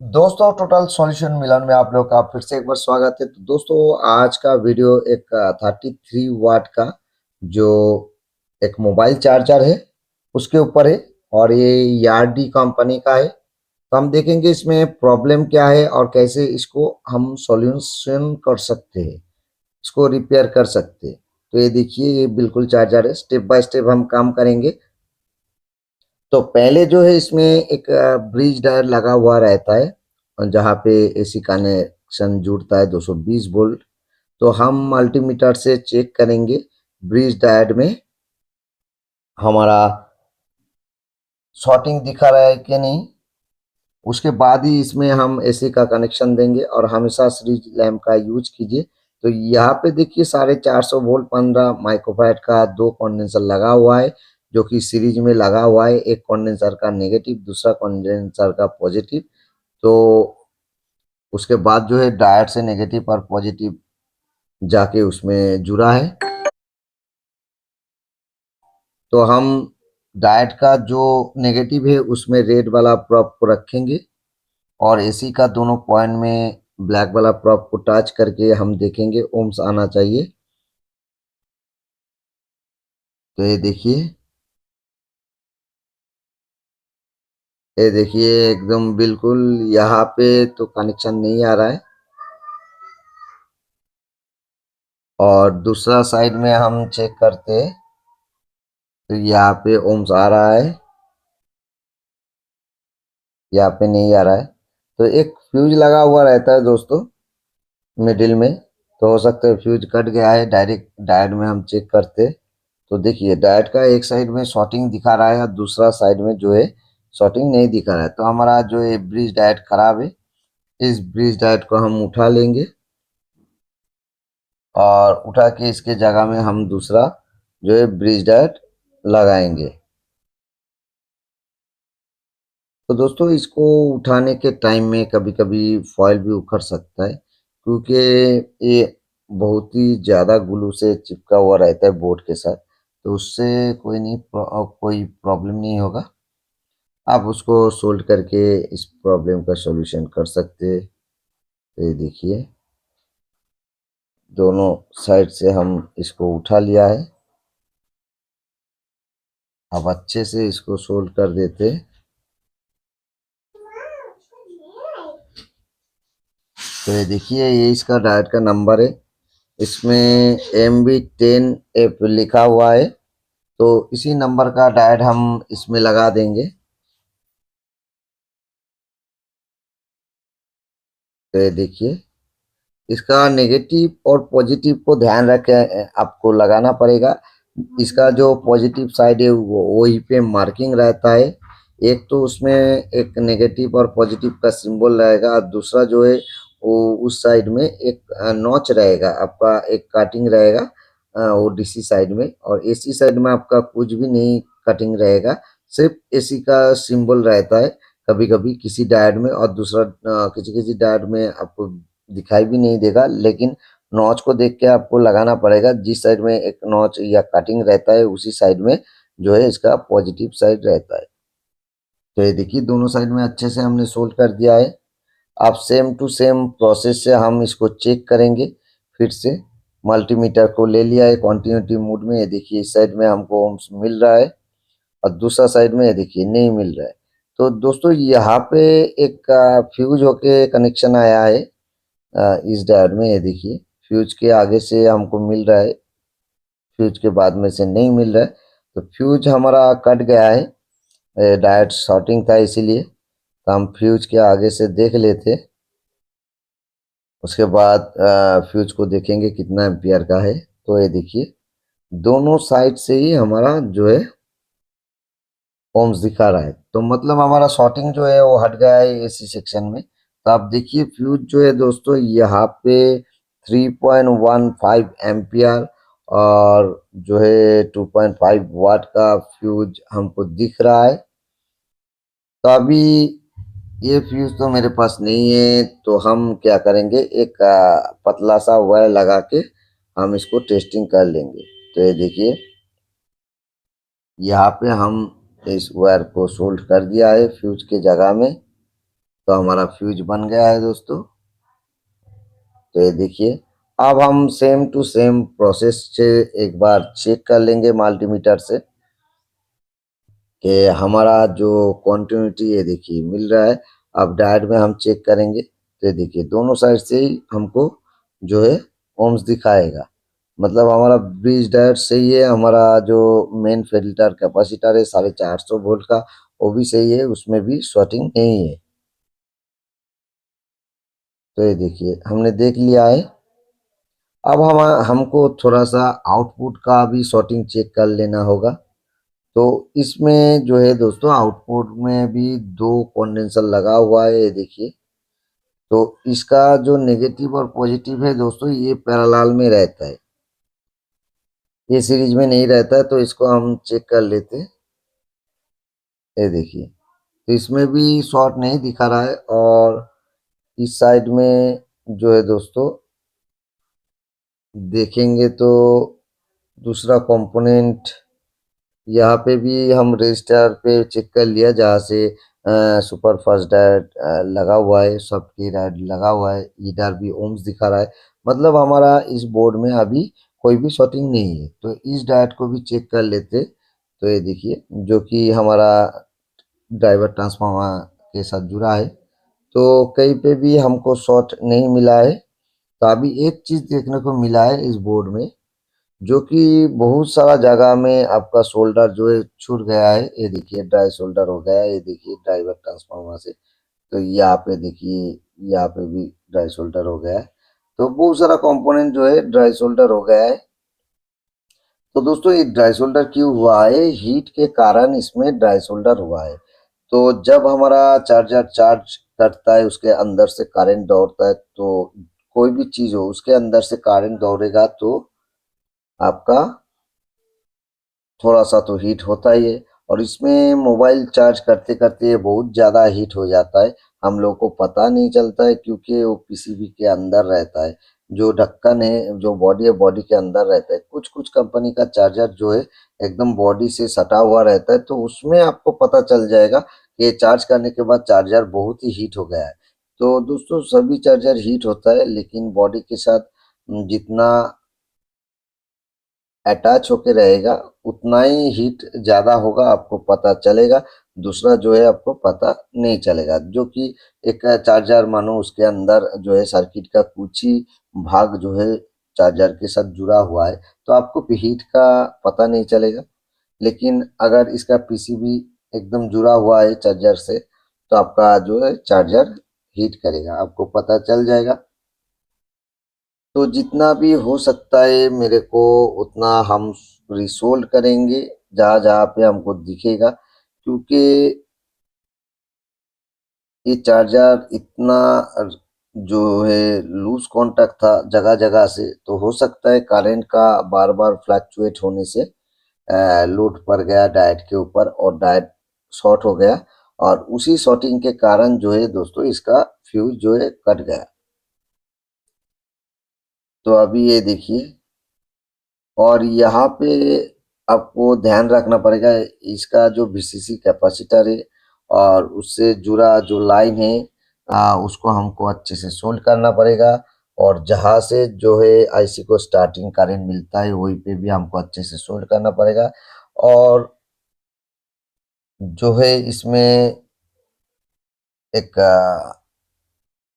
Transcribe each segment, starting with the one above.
दोस्तों, total solution मिलन में आप लोग का फिर से एक बार स्वागत है। तो दोस्तों, आज का वीडियो एक 33 वाट का जो एक मोबाइल चार्जर है उसके ऊपर है। और ये यार्डी कंपनी का है। तो हम देखेंगे इसमें प्रॉब्लम क्या है और कैसे इसको हम सॉल्यूशन कर सकते हैं, इसको रिपेयर कर सकते हैं। तो ये देखिए, ये बिल्कुल चार्जर है। स्टेप बाय स्टेप हम काम करेंगे। तो पहले जो है इसमें एक ब्रिज डायोड लगा हुआ रहता है, और जहाँ पे एसी कनेक्शन जुड़ता है 220 वोल्ट। तो हम मल्टीमीटर से चेक करेंगे ब्रिज डायोड में हमारा शॉर्टिंग दिखा रहा है कि नहीं। उसके बाद ही इसमें हम एसी का कनेक्शन देंगे, और हमेशा सीरीज लैम्प का यूज कीजिए। तो यहाँ पे देखिए 450 वोल्ट 15 माइक्रोफैराड का दो कंडेंसर लगा हुआ है, जो कि सीरीज में लगा हुआ है। एक कंडेंसर का नेगेटिव, दूसरा कंडेंसर का पॉजिटिव। तो उसके बाद जो है डायोड से नेगेटिव और पॉजिटिव जाके उसमें जुड़ा है। तो हम डायोड का जो नेगेटिव है उसमें रेड वाला प्रोब को रखेंगे, और एसी का दोनों पॉइंट में ब्लैक वाला प्रोब को टच करके हम देखेंगे ओम्स आना चाहिए। तो ये देखिए एकदम बिल्कुल यहाँ पे तो कनेक्शन नहीं आ रहा है। और दूसरा साइड में हम चेक करते हैं, तो यहाँ पे ओम्स आ रहा है, यहाँ पे नहीं आ रहा है। तो एक फ्यूज लगा हुआ रहता है दोस्तों मिडिल में। तो हो सकता है फ्यूज कट गया है। डायरेक्ट डायोड में हम चेक करते, तो देखिए डायोड का एक साइड में शॉर्टिंग दिखा रहा है और दूसरा साइड में जो है शॉर्टिंग नहीं दिखा रहा है। तो हमारा जो ये ब्रिज डायोड खराब है। इस ब्रिज डायोड को हम उठा लेंगे, और उठा के इसके जगह में हम दूसरा जो है ब्रिज डायोड लगाएंगे। तो दोस्तों, इसको उठाने के टाइम में कभी कभी फॉयल भी उखड़ सकता है, क्योंकि ये बहुत ही ज़्यादा ग्लू से चिपका हुआ रहता है बोर्ड के साथ। तो उससे कोई प्रॉब्लम नहीं होगा। आप उसको सोल्व करके इस प्रॉब्लम का सॉल्यूशन कर सकते हैं। तो ये देखिए, दोनों साइड से हम इसको उठा लिया है। अब अच्छे से इसको सोल्व कर देते हैं। तो ये देखिए, ये इसका डायोड का नंबर है। इसमें MB10F लिखा हुआ है। तो इसी नंबर का डायोड हम इसमें लगा देंगे। तो ये देखिए, इसका नेगेटिव और पॉजिटिव को ध्यान रख के आपको लगाना पड़ेगा। इसका जो पॉजिटिव साइड है वो वही पे मार्किंग रहता है। एक तो उसमें एक नेगेटिव और पॉजिटिव का सिंबल रहेगा, और दूसरा जो है वो उस साइड में एक नॉच रहेगा आपका, एक कटिंग रहेगा वो डीसी साइड में। और एसी साइड में आपका कुछ भी नहीं कटिंग रहेगा, सिर्फ एसी का सिंबल रहता है कभी कभी किसी डायोड में, और दूसरा किसी किसी डायोड में आपको दिखाई भी नहीं देगा। लेकिन नॉच को देख के आपको लगाना पड़ेगा। जिस साइड में एक नॉच या कटिंग रहता है उसी साइड में जो है इसका पॉजिटिव साइड रहता है। तो ये देखिए, दोनों साइड में अच्छे से हमने सोल्व कर दिया है। अब सेम टू सेम प्रोसेस से हम इसको चेक करेंगे। फिर से मल्टीमीटर को ले लिया है कॉन्टिन्यूटी मोड में। ये देखिए, इस साइड में हमको ohms मिल रहा है, और दूसरा साइड में ये देखिए नहीं मिल रहा है। तो दोस्तों, यहाँ पे एक फ्यूज होके कनेक्शन आया है इस डायोड में। ये देखिए, फ्यूज के आगे से हमको मिल रहा है, फ्यूज के बाद में से नहीं मिल रहा है। तो फ्यूज हमारा कट गया है, डायोड शॉर्टिंग था इसीलिए। तो हम फ्यूज के आगे से देख लेते, उसके बाद फ्यूज को देखेंगे कितना एम्पियर का है। तो ये देखिए, दोनों साइड से ही हमारा जो है ओम्स दिखा रहा है। तो मतलब हमारा शॉर्टिंग जो है वो हट गया है एसी सेक्शन में। तो आप देखिए, फ्यूज जो है दोस्तों यहाँ पे 3.15 एम्पियर और जो है 2.5 वाट का फ्यूज हमको दिख रहा है। तो अभी ये फ्यूज तो मेरे पास नहीं है, तो हम क्या करेंगे, एक पतला सा वायर लगा के हम इसको टेस्टिंग कर लेंगे। तो ये देखिए, यहाँ पे हम इस वायर को सोल्ड कर दिया है फ्यूज के जगह में। तो हमारा फ्यूज बन गया है दोस्तों। तो ये देखिए, अब हम सेम टू सेम प्रोसेस से एक बार चेक कर लेंगे मल्टीमीटर से कि हमारा जो कंटिन्यूटी ये देखिए मिल रहा है। अब डायोड में हम चेक करेंगे तो ये देखिए दोनों साइड से ही हमको जो है ओम्स दिखाएगा। मतलब हमारा ब्रिज डायोड सही है, हमारा जो मेन फिल्टर कैपेसिटर है 450 वोल्ट का वो भी सही है, उसमें भी शॉर्टिंग नहीं है। तो ये देखिए हमने देख लिया है। अब हमको थोड़ा सा आउटपुट का भी शॉर्टिंग चेक कर लेना होगा। तो इसमें जो है दोस्तों आउटपुट में भी दो कंडेंसर लगा हुआ है, ये देखिए। तो इसका जो नेगेटिव और पॉजिटिव है दोस्तों ये पैरेलल में रहता है, ये सीरीज में नहीं रहता है। तो इसको हम चेक कर लेते हैं। ये देखिए, तो इसमें भी शॉर्ट नहीं दिखा रहा है। और इस साइड में जो है दोस्तों देखेंगे तो दूसरा कंपोनेंट यहाँ पे भी हम रजिस्टर पे चेक कर लिया जहाँ से सुपर फास्ट डायोड लगा हुआ है, सॉफ्टवेयर डायोड लगा हुआ है, इधर भी ओम्स दिखा रहा है। मतलब हमारा इस बोर्ड में अभी कोई भी शॉर्टिंग नहीं है। तो इस डायोड को भी चेक कर लेते। तो ये देखिए जो कि हमारा ड्राइवर ट्रांसफार्मर के साथ जुड़ा है, तो कहीं पे भी हमको शॉर्ट नहीं मिला है। तो अभी एक चीज देखने को मिला है इस बोर्ड में, जो कि बहुत सारा जगह में आपका शोल्डर जो है छूट गया है। ये देखिए ड्राई शोल्डर हो गया है, ये देखिए ड्राइवर ट्रांसफार्मर से। तो यहाँ पे देखिए यहाँ पे भी ड्राई शोल्डर हो गया है। तो बहुत सारा कंपोनेंट जो है ड्राई शोल्डर हो गया है। तो दोस्तों ये ड्राई शोल्डर क्यों हुआ है? हीट के कारण इसमें ड्राई शोल्डर हुआ है। तो जब हमारा चार्जर चार्ज करता है उसके अंदर से करंट दौड़ता है, तो कोई भी चीज हो उसके अंदर से करंट दौड़ेगा तो आपका थोड़ा सा तो हीट होता ही है। और इसमें मोबाइल चार्ज करते करते बहुत ज़्यादा हीट हो जाता है, हम लोग को पता नहीं चलता है क्योंकि वो पीसीबी के अंदर रहता है। जो ढक्कन है, जो बॉडी है, बॉडी के अंदर रहता है। कुछ कुछ कंपनी का चार्जर जो है एकदम बॉडी से सटा हुआ रहता है, तो उसमें आपको पता चल जाएगा कि चार्ज करने के बाद चार्जर बहुत ही हीट हो गया है। तो दोस्तों सभी चार्जर हीट होता है, लेकिन बॉडी के साथ जितना अटैच होके रहेगा उतना ही हीट ज़्यादा होगा, आपको पता चलेगा। दूसरा जो है आपको पता नहीं चलेगा। जो कि एक चार्जर मानो उसके अंदर जो है सर्किट का कुछ ही भाग जो है चार्जर के साथ जुड़ा हुआ है, तो आपको हीट का पता नहीं चलेगा। लेकिन अगर इसका पीसीबी एकदम जुड़ा हुआ है चार्जर से, तो आपका जो है चार्जर हीट करेगा, आपको पता चल जाएगा। तो जितना भी हो सकता है मेरे को उतना हम रिसोल्व करेंगे जहाँ जहाँ पे हमको दिखेगा, क्योंकि ये चार्जर इतना जो है लूज कांटेक्ट था जगह जगह से, तो हो सकता है करंट का बार बार फ्लक्चुएट होने से लोड पड़ गया डायोड के ऊपर और डायोड शॉर्ट हो गया। और उसी शॉर्टिंग के कारण जो है दोस्तों इसका फ्यूज जो है कट गया। तो अभी ये देखिए, और यहाँ पे आपको ध्यान रखना पड़ेगा इसका जो वीसीसी कैपेसिटर है और उससे जुड़ा जो लाइन है उसको हमको अच्छे से सोल्ड करना पड़ेगा। और जहाँ से जो है आईसी को स्टार्टिंग करंट मिलता है वहीं पे भी हमको अच्छे से सोल्ड करना पड़ेगा। और जो है इसमें एक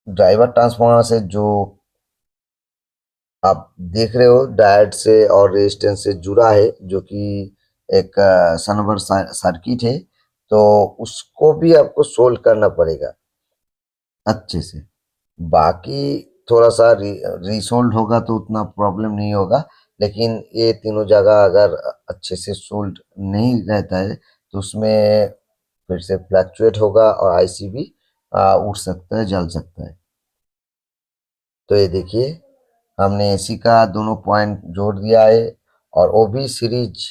ड्राइवर ट्रांसफार्मर से जो आप देख रहे हो डायोड से और रेजिस्टेंस से जुड़ा है, जो कि एक सनवर सर्किट है, तो उसको भी आपको सोल्व करना पड़ेगा अच्छे से। बाकी थोड़ा सा रीसोल्ड होगा तो उतना प्रॉब्लम नहीं होगा, लेकिन ये तीनों जगह अगर अच्छे से सोल्ड नहीं रहता है तो उसमें फिर से फ्लक्चुएट होगा और आईसी भी उठ सकता है, जल सकता है। तो ये देखिए हमने एसी का दोनों पॉइंट जोड़ दिया है। और वो भी सीरीज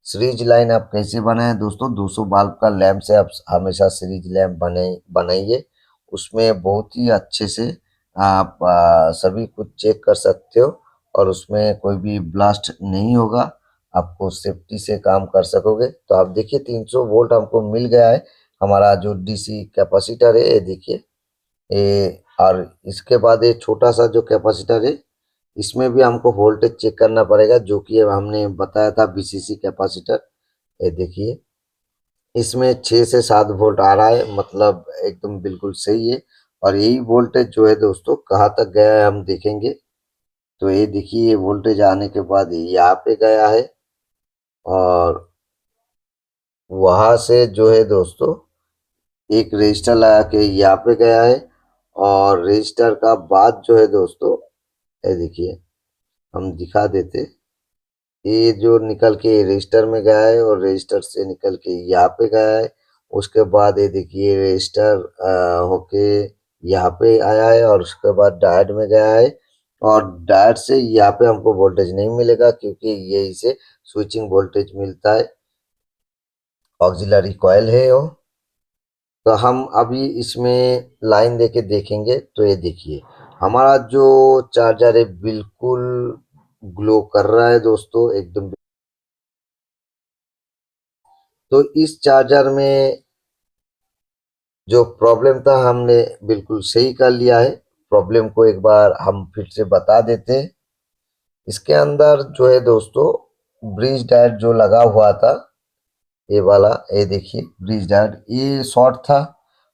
सीरीज लाइन आप कैसे बनाए दोस्तों? 200 बल्ब का लैंप से आप हमेशा सीरीज लैंप बनाइए। उसमें बहुत ही अच्छे से आप सभी कुछ चेक कर सकते हो और उसमें कोई भी ब्लास्ट नहीं होगा, आपको सेफ्टी से काम कर सकोगे। तो आप देखिए 300 वोल्ट हमको मिल गया है, हमारा जो डीसी कैपेसिटर है, ये देखिए ये। और इसके बाद ये छोटा सा जो कैपेसिटर है, इसमें भी हमको वोल्टेज चेक करना पड़ेगा, जो कि हमने बताया था बीसीसी कैपेसिटर। ये देखिए इसमें 6 से 7 वोल्ट आ रहा है, मतलब एकदम बिल्कुल सही है। और यही वोल्टेज जो है दोस्तों कहाँ तक गया है हम देखेंगे। तो ये देखिए, ये वोल्टेज आने के बाद ये यहाँ पे गया है, और वहां से जो है दोस्तों एक रजिस्टर लगा के यहाँ पे गया है। और रजिस्टर का बाद जो है दोस्तों, ये देखिए हम दिखा देते, ये जो निकल के रजिस्टर में गया है और रजिस्टर से निकल के यहाँ पे गया है। उसके बाद ये देखिए रजिस्टर होके यहाँ पे आया है, और उसके बाद डायोड में गया है। और डायोड से यहाँ पे हमको वोल्टेज नहीं मिलेगा, क्योंकि ये इसे स्विचिंग वोल्टेज मिलता है, ऑक्सिलरी कॉइल है वो। तो हम अभी इसमें लाइन देके देखेंगे। तो ये देखिए हमारा जो चार्जर है बिल्कुल ग्लो कर रहा है दोस्तों, एकदम। तो इस चार्जर में जो प्रॉब्लम था हमने बिल्कुल सही कर लिया है। प्रॉब्लम को एक बार हम फिर से बता देते हैं। इसके अंदर जो है दोस्तों ब्रिज डायोड जो लगा हुआ था, ये वाला, ये देखिए ब्रिज डायोड ये शॉर्ट था,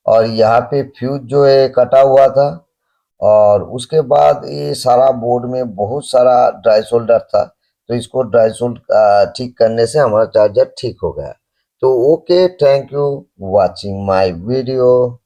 और यहाँ पे फ्यूज जो है कटा हुआ था। और उसके बाद ये सारा बोर्ड में बहुत सारा ड्राई सोल्डर था। तो इसको ड्राई सोल्ड ठीक करने से हमारा चार्जर ठीक हो गया। तो okay, thank you watching my video.